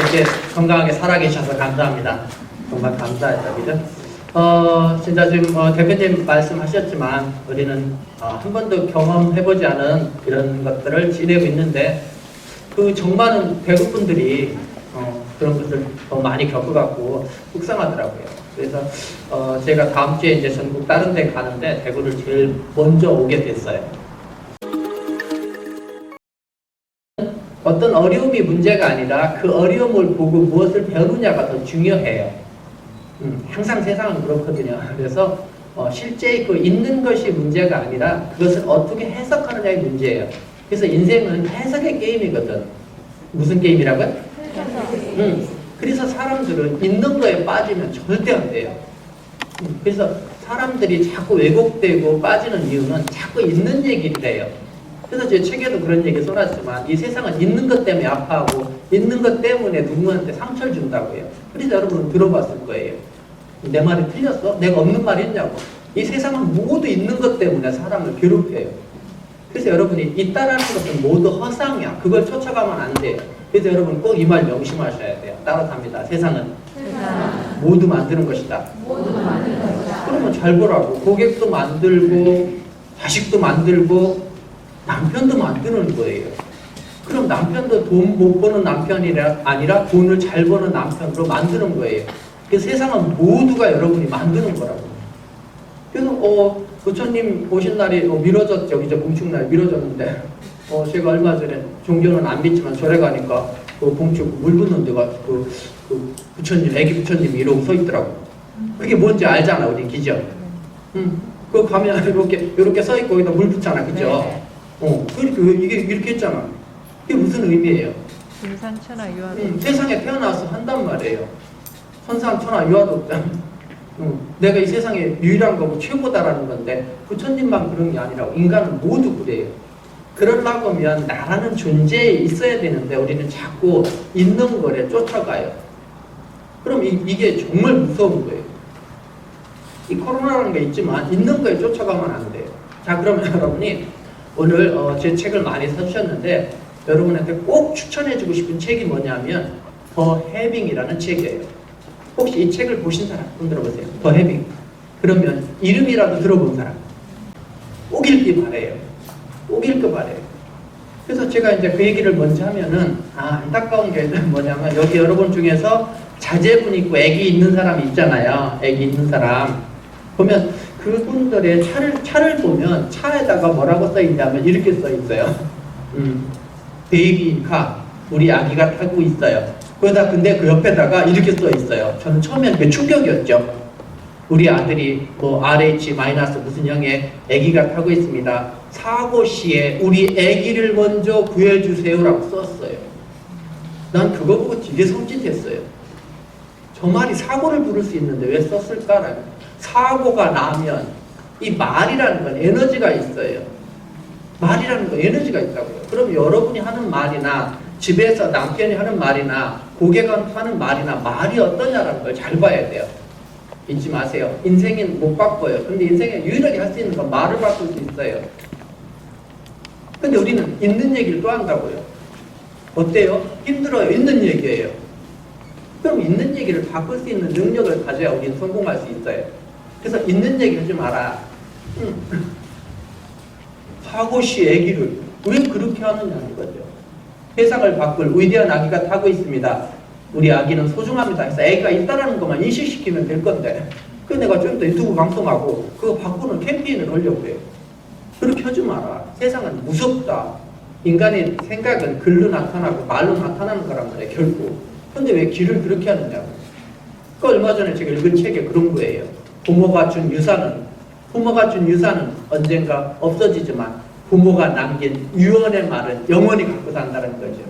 이렇게 건강하게 살아계셔서 감사합니다. 정말 감사해요, 그죠? 진짜 지금 대표님 말씀하셨지만 우리는 한 번도 경험해보지 않은 이런 것들을 지내고 있는데 그 정많은 대구 분들이 그런 것을 더 많이 겪어갖고 속상하더라고요. 그래서 제가 다음 주에 이제 전국 다른 데 가는데 대구를 제일 먼저 오게 됐어요. 어떤 어려움이 문제가 아니라 그 어려움을 보고 무엇을 배우느냐가 더 중요해요. 항상 세상은 그렇거든요. 그래서 실제 그 있는 것이 문제가 아니라 그것을 어떻게 해석하느냐의 문제예요. 그래서 인생은 해석의 게임이거든. 무슨 게임이라고요? 그래서 사람들은 있는 거에 빠지면 절대 안 돼요. 그래서 사람들이 자꾸 왜곡되고 빠지는 이유는 자꾸 있는 얘기를 해요. 그래서 제 책에도 그런 얘기 써놨지만 이 세상은 있는 것 때문에 아파하고 있는 것 때문에 누구한테 상처를 준다고 해요. 그래서 여러분은 들어봤을 거예요. 내 말이 틀렸어? 내가 없는 말이 있냐고. 이 세상은 모두 있는 것 때문에 사람을 괴롭혀요. 그래서 여러분이 있다라는 것은 모두 허상이야. 그걸 쫓아가면 안 돼요. 그래서 여러분 꼭 이 말 명심하셔야 돼요. 따라갑니다. 세상은 모두 만드는 것이다. 그러면 잘 보라고. 고객도 만들고 자식도 만들고 남편도 만드는 거예요. 그럼 남편도 돈 못 버는 남편이 아니라 돈을 잘 버는 남편으로 만드는 거예요. 그래서 세상은 모두가 여러분이 만드는 거라고. 그래서 부처님 오신 날이 미뤄졌죠. 이제 봉축날 미뤄졌는데 제가 얼마 전에 종교는 안 믿지만 절에 가니까 그 봉축 물 붓는 데가 그 부처님, 애기 부처님이 이러고 서 있더라고. 그게 뭔지 알잖아, 우리 기죠. 그거 가면 이렇게 서 있고 거기다 물 붓잖아, 그죠? 그러니까 이게 이렇게 했잖아. 이게 무슨 의미예요? 임산천하 유아도. 세상에 태어나서 한단 말이에요. 선상천하 유아도. 내가 이 세상에 유일한 거고 최고다라는 건데 부처님만 그런 게 아니라 인간은 모두 그래요. 그러려고 하면 나라는 존재에 있어야 되는데 우리는 자꾸 있는 거래 쫓아가요. 그럼 이게 정말 무서운 거예요. 이 코로나라는 게 있지만 있는 거에 쫓아가면 안 돼요. 자, 그러면 여러분이 오늘 제 책을 많이 사주셨는데 여러분한테 꼭 추천해주고 싶은 책이 뭐냐면 더 해빙이라는 책이에요. 혹시 이 책을 보신 사람 손 들어보세요. 더 해빙. 그러면 이름이라도 들어본 사람 꼭 읽기 바래요. 꼭 읽기 바래요. 그래서 제가 이제 그 얘기를 먼저 하면은 안타까운 게 뭐냐면 여기 여러분 중에서 자제분 있고 애기 있는 사람이 있잖아요. 애기 있는 사람 보면 그분들의 차를 보면 차에다가 뭐라고 써있냐면 이렇게 써있어요. 베이비카 우리 아기가 타고 있어요. 그러다 근데 그 옆에다가 이렇게 써있어요. 저는 처음엔 그 충격이었죠. 우리 아들이 뭐 RH- 무슨 형의 아기가 타고 있습니다. 사고 시에 우리 아기를 먼저 구해주세요라고 썼어요. 난 그거 보고 되게 섬찟했어요. 저 말이 사고를 부를 수 있는데 왜 썼을까라는. 사고가 나면 이 말이라는 건 에너지가 있어요. 말이라는 건 에너지가 있다고요. 그럼 여러분이 하는 말이나 집에서 남편이 하는 말이나 고객한테 하는 말이나 말이 어떠냐라는 걸 잘 봐야 돼요. 잊지 마세요. 인생은 못 바꿔요. 근데 인생에 유일하게 할 수 있는 건 말을 바꿀 수 있어요. 근데 우리는 있는 얘기를 또 한다고요. 어때요? 힘들어요. 있는 얘기예요. 그럼 있는 얘기를 바꿀 수 있는 능력을 가져야 우리는 성공할 수 있어요. 그래서 있는 얘기 하지 마라. 사고시 아기를 왜 그렇게 하느냐는 거죠. 세상을 바꿀 위대한 아기가 타고 있습니다. 우리 아기는 소중합니다. 해서 아기가 있다라는 것만 인식시키면 될 건데 그 내가 좀 더 유튜브 방송하고 그거 바꾸는 캠페인을 하려고 해요. 그렇게 하지 마라. 세상은 무섭다. 인간의 생각은 글로 나타나고 말로 나타나는 거란 말이에요. 결국. 근데 왜 길을 그렇게 하느냐고. 그 얼마 전에 제가 읽은 책에 그런 거예요. 부모가 준 유산은 언젠가 없어지지만 부모가 남긴 유언의 말은 영원히 갖고 산다는 거죠.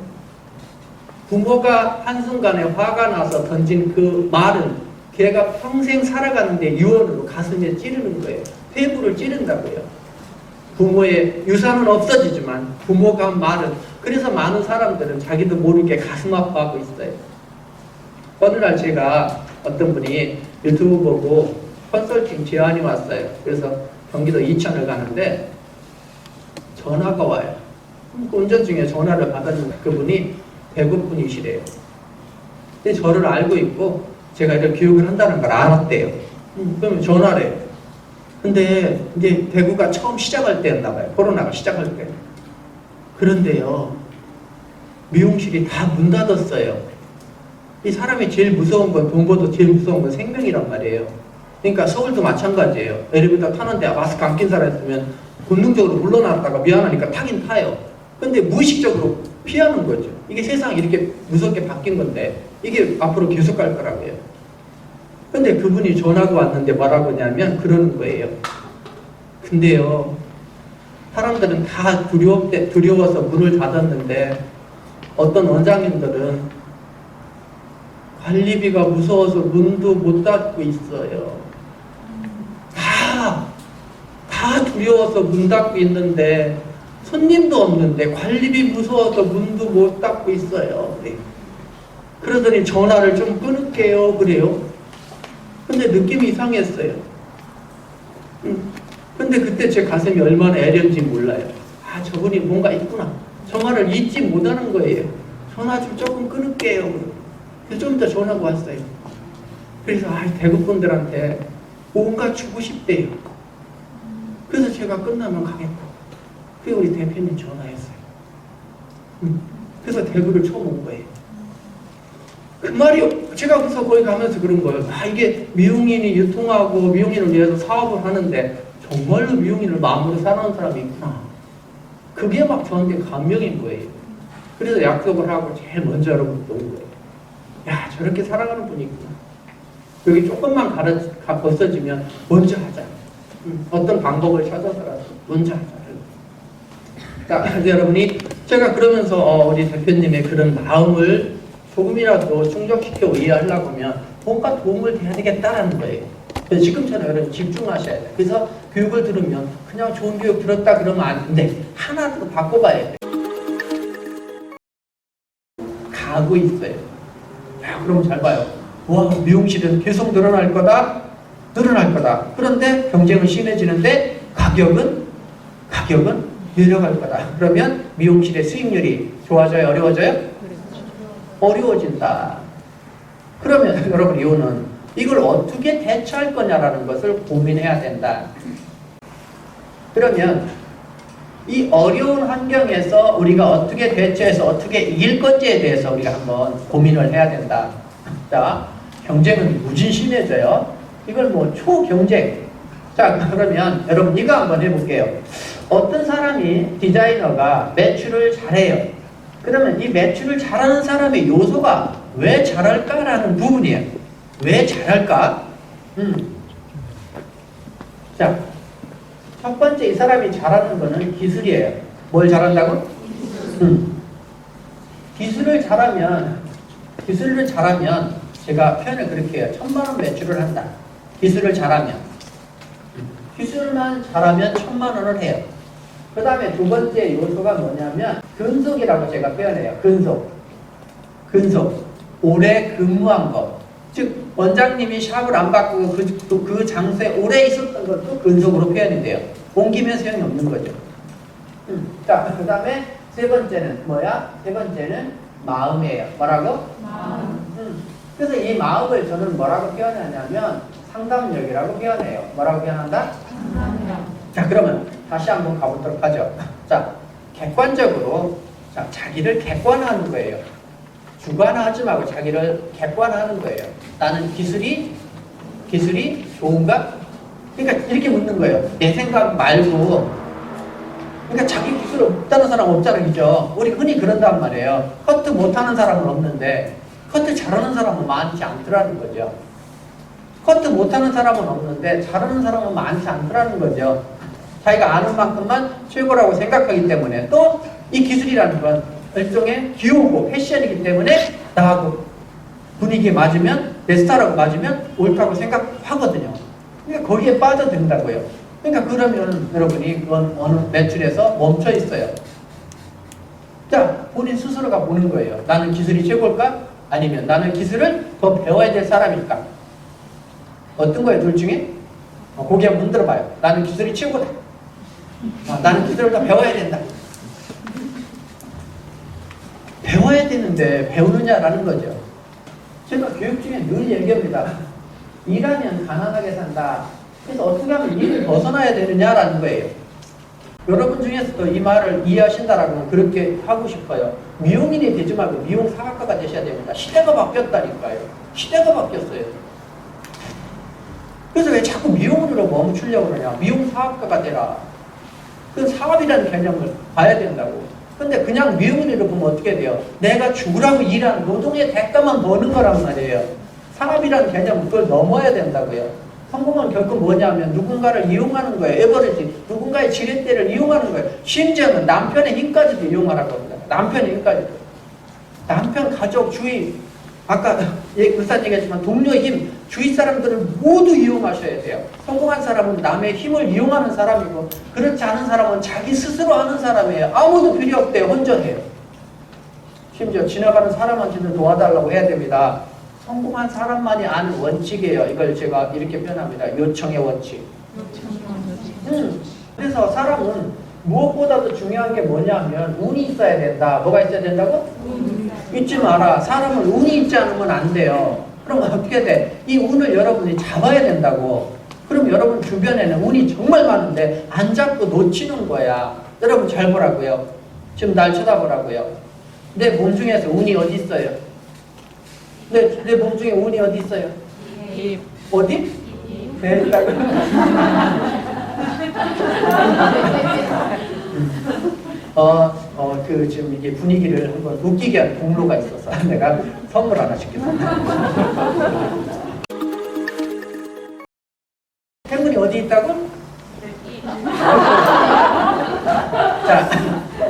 부모가 한순간에 화가 나서 던진 그 말은 걔가 평생 살아가는데 유언으로 가슴에 찌르는 거예요. 폐부를 찌른다고요. 부모의 유산은 없어지지만 부모가 한 말은. 그래서 많은 사람들은 자기도 모르게 가슴 아파하고 있어요. 어느 날 제가 어떤 분이 유튜브 보고 컨설팅 제안이 왔어요. 그래서 경기도 이천을 가는데 전화가 와요. 그 운전 중에 전화를 받았는데 그분이 대구 분이시래요. 근데 저를 알고 있고 제가 이렇게 교육을 한다는 걸 알았대요. 그러면 전화를 해요. 근데 이제 대구가 처음 시작할 때였나 봐요. 코로나가 시작할 때. 그런데요, 미용실이 다 문 닫았어요. 이 사람이 제일 무서운 건, 돈보다 제일 무서운 건 생명이란 말이에요. 그러니까 서울도 마찬가지예요. 엘리베이터 타는데 마스크 안 낀 사람 있으면 본능적으로 물러났다가 미안하니까 타긴 타요. 근데 무의식적으로 피하는 거죠. 이게 세상이 이렇게 무섭게 바뀐 건데 이게 앞으로 계속 갈 거라고요. 근데 그분이 전화가 왔는데 뭐라고 하냐면 그러는 거예요. 근데요, 사람들은 다 두려워서 문을 닫았는데 어떤 원장님들은 관리비가 무서워서 문도 못 닫고 있어요. 다 두려워서 문 닫고 있는데 손님도 없는데 관리비 무서워서 문도 못 닫고 있어요. 그래. 그러더니 전화를 좀 끊을게요. 그래요. 근데 느낌이 이상했어요. 근데 그때 제 가슴이 얼마나 애렸는지 몰라요. 아, 저분이 뭔가 있구나. 전화를 잊지 못하는 거예요. 전화 좀 조금 끊을게요. 그래서 좀 더 전화가 왔어요. 그래서 대구 분들한테 뭔가 주고 싶대요. 그래서 제가 끝나면 가겠다. 그리고 우리 대표님 전화했어요. 그래서 대구를 처음 온 거예요. 그 말이 제가 그래서 거기 가면서 그런 거예요. 이게 미용인이 유통하고 미용인을 위해서 사업을 하는데 정말로 미용인을 마음으로 사랑하는 사람이 있구나. 그게 막 저한테 감명인 거예요. 그래서 약속을 하고 제일 먼저 여러분께 온 거예요. 야, 저렇게 사랑하는 분이 있구나. 여기 조금만 벗어지면 먼저 하자. 어떤 방법을 찾아서라도 먼저 하자. 자, 그래서 여러분이 제가 그러면서 우리 대표님의 그런 마음을 조금이라도 충족시켜 이해하려고 하면 뭔가 도움을 돼야 되겠다라는 거예요. 그래서 지금처럼 여러분 집중하셔야 돼요. 그래서 교육을 들으면 그냥 좋은 교육 들었다 그러면 안 돼. 하나 더 바꿔봐야 돼요. 가고 있어요. 그럼 잘 봐요. 와, 미용실은 계속 늘어날 거다. 늘어날 거다. 그런데 경쟁은 심해지는데 가격은 내려갈 거다. 그러면 미용실의 수익률이 좋아져요? 어려워져요? 어려워진다. 그러면 여러분 이거는 이걸 어떻게 대처할 거냐라는 것을 고민해야 된다. 그러면 이 어려운 환경에서 우리가 어떻게 대처해서 어떻게 이길 건지에 대해서 우리가 한번 고민을 해야 된다. 자, 경쟁은 무진 심해져요. 이걸 뭐 초경쟁. 자, 그러면 여러분 이거 한번 해볼게요. 어떤 사람이 디자이너가 매출을 잘해요. 그러면 이 매출을 잘하는 사람의 요소가 왜 잘할까라는 부분이에요. 왜 잘할까? 자, 첫 번째 이 사람이 잘하는 거는 기술이에요. 뭘 잘한다고? 기술을 잘하면 제가 표현을 그렇게 해요. 1,000만 원 매출을 한다. 기술을 잘하면. 기술만 잘하면 1,000만 원을 해요. 그 다음에 두 번째 요소가 뭐냐면 근속이라고 제가 표현해요. 근속. 오래 근무한 것. 즉 원장님이 샵을 안 바꾸고 그 장소에 오래 있었던 것도 근속으로 표현이 돼요. 옮기면 소용이 없는 거죠. 자, 그 다음에 세 번째는 뭐야? 세 번째는 마음이에요. 뭐라고? 마음. 그래서 이 마음을 저는 뭐라고 표현하냐면 상담력이라고 표현해요. 뭐라고 표현한다? 상담력. 자, 그러면 다시 한번 가보도록 하죠. 자, 객관적으로 자기를 객관화하는 거예요. 주관화하지 말고 자기를 객관화하는 거예요. 나는 기술이 좋은가? 그러니까 이렇게 묻는 거예요. 내 생각 말고. 그러니까 자기 기술 없다는 사람 없잖아요. 그죠? 우리 흔히 그런단 말이에요. 커트 못하는 사람은 없는데 커트 잘하는 사람은 많지 않더라는 거죠. 커트 못하는 사람은 없는데 잘하는 사람은 많지 않더라는 거죠. 자기가 아는 만큼만 최고라고 생각하기 때문에 또 이 기술이라는 건 일종의 귀여우고 패션이기 때문에 나하고 분위기에 맞으면 내 스타일하고 맞으면 옳다고 생각하거든요. 그러니까 거기에 빠져든다고요. 그러니까 그러면 여러분이 그건 어느 매출에서 멈춰 있어요. 자, 본인 스스로가 보는 거예요. 나는 기술이 최고일까? 아니면 나는 기술을 더 배워야 될 사람일까? 어떤 거예요? 둘 중에? 고개 한번 흔들어 봐요. 나는 기술이 최고다. 나는 기술을 더 배워야 된다. 배워야 되는데 배우느냐라는 거죠. 제가 교육 중에 늘 얘기합니다. 일하면 가난하게 산다. 그래서 어떻게 하면 일을 벗어나야 되느냐라는 거예요. 여러분 중에서도 이 말을 이해하신다라면 그렇게 하고 싶어요. 미용인이 되지 말고 미용사학과가 되셔야 됩니다. 시대가 바뀌었다니까요. 시대가 바뀌었어요. 그래서 왜 자꾸 미용으로 멈추려고 그러냐. 미용사학과가 되라. 그 사업이라는 개념을 봐야 된다고. 근데 그냥 미용인으로 보면 어떻게 돼요? 내가 죽으라고 일하는 노동의 대가만 버는 거란 말이에요. 사업이라는 개념은 그걸 넘어야 된다고요. 성공은 결국 뭐냐면 누군가를 이용하는 거예요. 에버리지. 누군가의 지렛대를 이용하는 거예요. 심지어는 남편의 힘까지도 이용하라고 합니다. 남편의 힘까지도. 남편, 가족, 주위, 아까 의사님 얘기했지만 동료의 힘, 주위 사람들을 모두 이용하셔야 돼요. 성공한 사람은 남의 힘을 이용하는 사람이고 그렇지 않은 사람은 자기 스스로 하는 사람이에요. 아무도 필요 없대요. 혼자해요. 심지어 지나가는 사람한테도 도와달라고 해야 됩니다. 성공한 사람만이 아는 원칙이에요. 이걸 제가 이렇게 표현합니다. 요청의 원칙. 그래서 사람은 무엇보다도 중요한 게 뭐냐면 운이 있어야 된다. 뭐가 있어야 된다고? 잊지 마라. 사람은 운이 있지 않으면 안 돼요. 그럼 어떻게 돼? 이 운을 여러분이 잡아야 된다고. 그럼 여러분 주변에는 운이 정말 많은데 안 잡고 놓치는 거야. 여러분 잘 보라고요. 지금 날 쳐다보라고요. 내 몸 중에서 운이 어디 있어요? 내 몸 중에 운이 어디 있어요? 입. 어디? 네, 있다고. 지금 이게 분위기를 한번 웃기게 한 공로가 있어서 내가 선물 하나 시켰습니다. 행운이 어디 있다고?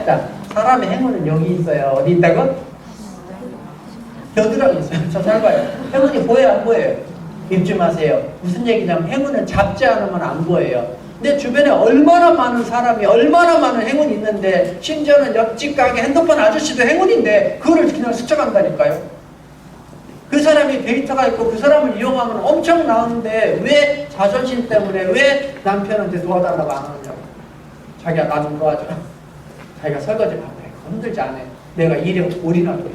자, 사람의 행운은 여기 있어요. 어디 있다고? 겨드랑이 있어요. 저 잘 봐요. 행운이 보여요, 안 보여요? 잊지 마세요. 무슨 얘기냐면 행운은 잡지 않으면 안 보여요. 내 주변에 얼마나 많은 사람이 얼마나 많은 행운이 있는데 심지어는 옆집 가게 핸드폰 아저씨도 행운인데 그거를 그냥 스쳐간다니까요. 그 사람이 데이터가 있고 그 사람을 이용하면 엄청 나오는데 왜 자존심 때문에 왜 남편한테 도와달라고 안 하느냐고. 자기야 나 좀 도와줘. 자기가 설거지 바꿔. 힘들지 않아. 내가 일에 올인하고.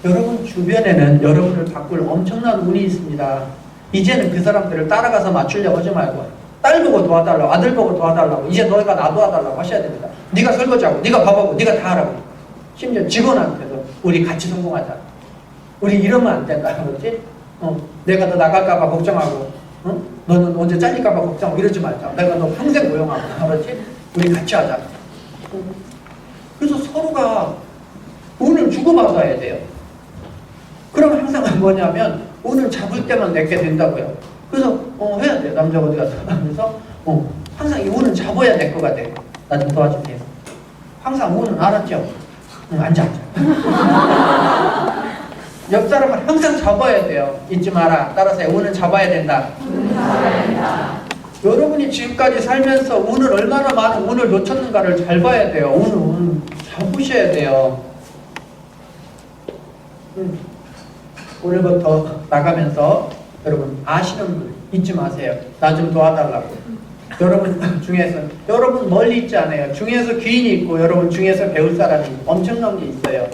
여러분 주변에는 여러분을 바꿀 엄청난 운이 있습니다. 이제는 그 사람들을 따라가서 맞추려고 하지 말고 딸 보고 도와달라고, 아들 보고 도와달라고, 이제 너희가 나 도와달라고 하셔야 됩니다. 네가 설거지하고, 네가 밥하고, 네가 다 하라고. 심지어 직원한테도 우리 같이 성공하자. 우리 이러면 안 된다. 그렇지? 내가 너 나갈까봐 걱정하고, 너는 언제 잘릴까봐 걱정하고 이러지 말자. 내가 너 평생 고용하고, 그렇지? 우리 같이 하자. 그래서 서로가 운을 주고받아야 돼요. 그럼 항상 뭐냐면 운을 잡을 때만 내게 된다고요. 그래서 해야 돼요. 남자가 어디 가서. 그래서 항상 이 운은 잡아야 될 것 같아요. 나 좀 도와주세요. 항상 운은 알았죠? 앉아. 옆 사람을 항상 잡아야 돼요. 잊지 마라. 따라서 운은 잡아야 된다. 여러분이 지금까지 살면서 운을 얼마나 많은 운을 놓쳤는가를 잘 봐야 돼요. 운은 잡으셔야 돼요. 오늘부터 나가면서 여러분 아시는 분 잊지 마세요. 나 좀 도와달라고. 여러분 중에서 여러분 멀리 있지 않아요. 중에서 귀인이 있고 여러분 중에서 배울 사람이 엄청난 게 있어요.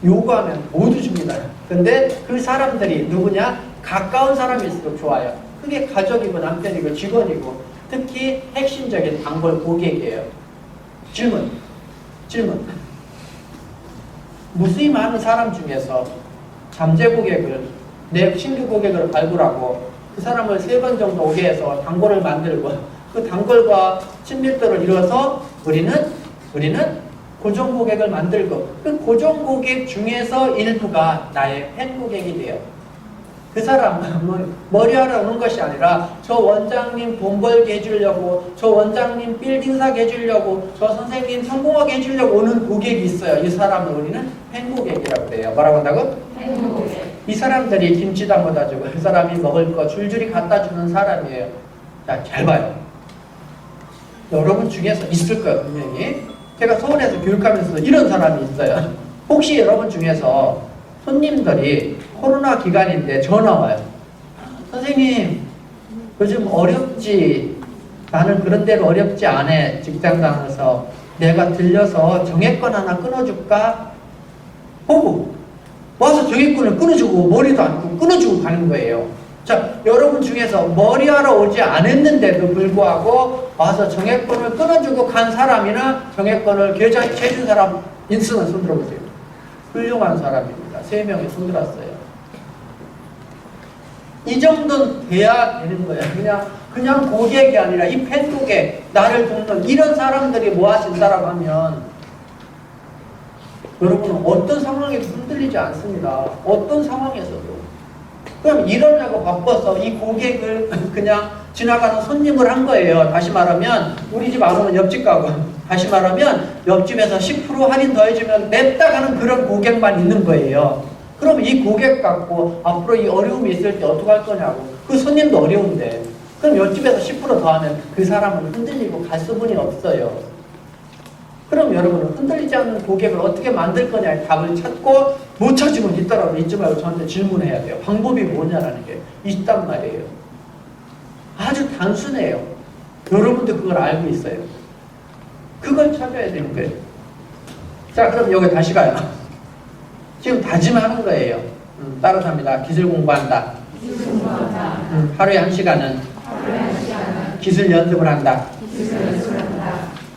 요구하면 모두 줍니다. 근데 그 사람들이 누구냐? 가까운 사람일수록 좋아요. 그게 가족이고 남편이고 직원이고 특히 핵심적인 단골 고객이에요. 질문. 무수히 많은 사람 중에서 잠재 고객을 내 신규 고객을 발굴하고 그 사람을 3번 정도 오게 해서 단골을 만들고 그 단골과 친밀도를 이뤄서 우리는 고정 고객을 만들고 그 고정 고객 중에서 일부가 나의 팬 고객이 돼요. 그 사람은 머리하러 오는 것이 아니라 저 원장님 돈 벌게 해주려고, 저 원장님 빌딩 사게 해주려고, 저 선생님 성공하게 해주려고 오는 고객이 있어요. 이 사람을 우리는 팬 고객이라고 해요. 뭐라고 한다고? 팬 고객. 이 사람들이 김치 담아다 주고 그 사람이 먹을 거 줄줄이 갖다 주는 사람이에요. 자, 잘 봐요. 여러분 중에서 있을 거예요, 분명히. 제가 서울에서 교육하면서 이런 사람이 있어요. 혹시 여러분 중에서 손님들이 코로나 기간인데 전화 와요. 선생님, 요즘 어렵지? 나는 그런 대로 어렵지 않아. 직장 다녀서 내가 들려서 정액권 하나 끊어줄까? 보고 와서 정액권을 끊어주고 머리도 안 끊어주고 가는 거예요. 자, 여러분 중에서 머리하러 오지 않았는데도 불구하고 와서 정액권을 끊어주고 간 사람이나 정액권을 계좌에 채준 사람 인수는 손 들어보세요. 훌륭한 사람입니다. 3명이 손 들었어요. 이 정도는 돼야 되는 거예요. 그냥 고객이 아니라 이 팬고객, 나를 돕는 이런 사람들이 모아진다라고 하면 여러분은 어떤 상황에도 흔들리지 않습니다. 어떤 상황에서도. 그럼 일하려고 바빠서 이 고객을 그냥 지나가는 손님을 한 거예요. 다시 말하면 우리 집 안 오면 옆집 가고, 다시 말하면 옆집에서 10% 할인 더해주면 냅다 가는 그런 고객만 있는 거예요. 그럼 이 고객 갖고 앞으로 이 어려움이 있을 때 어떡할 거냐고. 그 손님도 어려운데 그럼 옆집에서 10% 더하면 그 사람은 흔들리고 갈 수분이 없어요. 그럼 여러분은 흔들리지 않는 고객을 어떻게 만들 거냐의 답을 찾고 못 찾으면 있더라도 잊지 말고 저한테 질문해야 돼요. 방법이 뭐냐라는 게 있단 말이에요. 아주 단순해요. 여러분도 그걸 알고 있어요. 그걸 찾아야 되는 거예요. 자, 그럼 여기 다시 가요. 지금 다짐하는 거예요. 따라합니다. 기술 공부한다. 하루에 1시간은 기술 연습을 한다.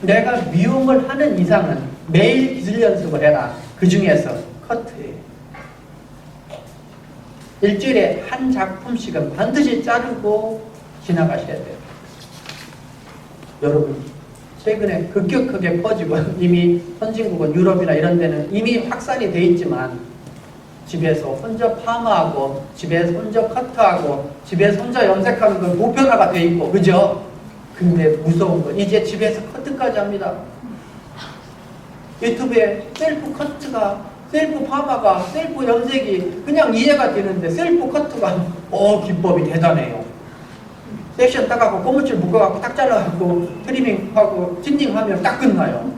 내가 미용을 하는 이상은 매일 기술 연습을 해라. 그 중에서 커트예요. 일주일에 한 작품씩은 반드시 자르고 지나가셔야 돼요. 여러분, 최근에 급격하게 퍼지고 이미 선진국은 유럽이나 이런 데는 이미 확산이 돼 있지만 집에서 혼자 파마하고 집에서 혼자 커트하고 집에서 혼자 염색하는 건 보편화가 돼 있고, 그죠? 근데 무서운 건 이제 집에서 커트까지 합니다. 유튜브에 셀프 커트가, 셀프 파마가, 셀프 염색이 그냥 이해가 되는데 셀프 커트가 기법이 대단해요. 섹션 따가고 고무줄 묶어갖고 딱 잘라갖고 트리밍하고 틴닝하면 딱 끝나요.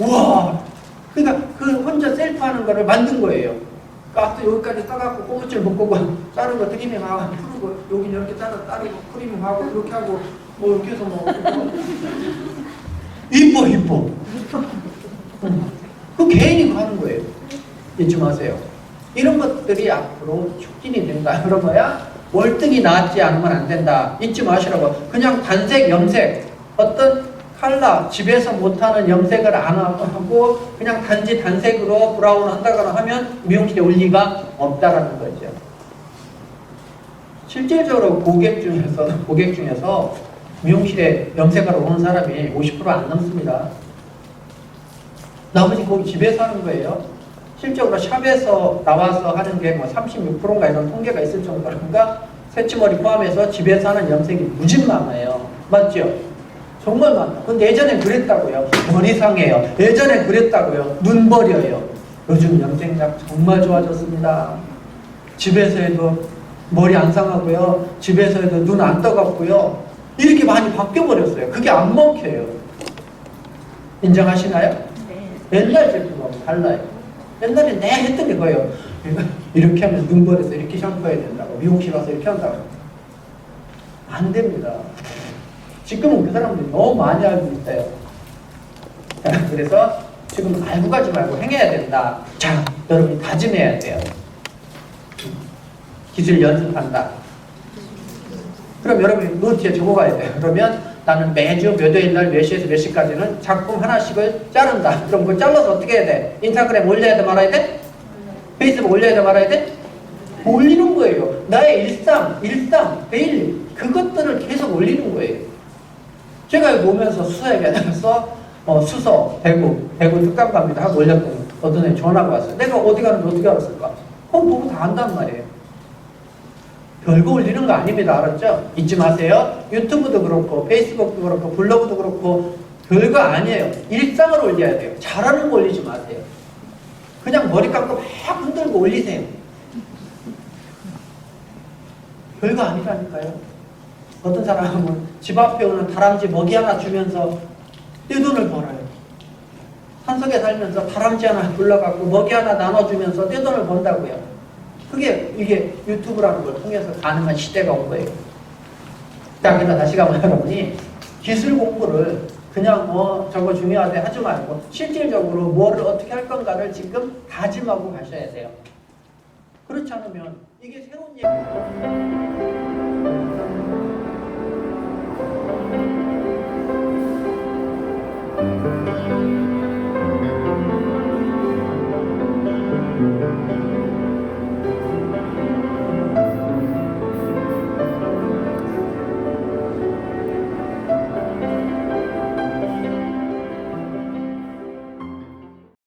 우와! 그러니까 그 혼자 셀프하는 거를 만든 거예요. 그러니까 여기까지 따갖고 고무줄 묶고 자르고 트리밍하고 풀고 여기 이렇게 자르고 트리밍하고 이렇게 하고 뭐 이렇게 해서 이뻐. 그 개인이 하는 거예요. 잊지 마세요. 이런 것들이 앞으로 촉진이 된다. 그런 거야. 월등히 낫지 않으면 안 된다. 잊지 마시라고. 그냥 단색, 염색, 어떤 컬러, 집에서 못하는 염색을 안 하고 그냥 단지 단색으로 브라운 한다거나 하면 미용실에 올 리가 없다라는 거죠. 실질적으로 고객 중에서 미용실에 염색하러 오는 사람이 50% 안 넘습니다. 나머지 거기 집에서 하는 거예요. 실적으로 샵에서 나와서 하는 게 뭐 36%인가 이런 통계가 있을 정도니까 새치머리 포함해서 집에서 하는 염색이 무진 많아요. 맞죠? 정말 많아. 근데 예전엔 그랬다고요. 머리 상해요. 예전엔 그랬다고요. 눈 버려요. 요즘 염색약 정말 좋아졌습니다. 집에서 해도 머리 안 상하고요. 집에서 해도 눈 안 떠갖고요. 이렇게 많이 바뀌어버렸어요. 그게 안 먹혀요. 인정하시나요? 네. 옛날 제품하고 달라요. 옛날에 내 했던 게 뭐예요? 이렇게 하면 눈 버려서 이렇게 샴푸해야 된다고. 미용실 와서 이렇게 한다고. 안 됩니다. 지금은 그 사람들이 너무 많이 알고 있어요. 자, 그래서 지금 알고 가지 말고 행해야 된다. 자, 여러분이 다짐해야 돼요. 기술 연습한다. 그럼 여러분이 노트에 적어가야 돼요. 그러면 나는 매주 몇 요일 날 몇 시에서 몇 시까지는 작품 하나씩을 자른다. 그럼 그걸 잘라서 어떻게 해야 돼? 인스타그램 올려야 돼 말아야 돼? 페이스북 올려야 돼 말아야 돼? 올리는 거예요. 나의 일상, 데일리 그것들을 계속 올리는 거예요. 제가 여기 오면서 수서에서 수서, 대구 특강 갑니다 하고 올렸더니 어떤 애이 전화가 왔어요. 내가 어디 가는지 어떻게 알았을까? 그건 보고 다 안단 말이에요. 별거 올리는 거 아닙니다. 알았죠? 잊지 마세요. 유튜브도 그렇고 페이스북도 그렇고 블로그도 그렇고 별거 아니에요. 일상을 올려야 돼요. 잘하는 거 올리지 마세요. 그냥 머리 감고 막 흔들고 올리세요. 별거 아니라니까요. 어떤 사람은 집 앞에 오는 다람쥐 먹이 하나 주면서 떼돈을 벌어요. 산속에 살면서 다람쥐 하나 불러갖고 먹이 하나 나눠주면서 떼돈을 번다고요. 이게 유튜브라는 걸 통해서 가능한 시대가 온 거예요. 자, 그러니까 다시 가면 여러분이 기술 공부를 그냥 저거 중요하대 하지 말고 실질적으로 뭐를 어떻게 할 건가를 지금 다짐하고 가셔야 돼요. 그렇지 않으면 이게 새로운 얘기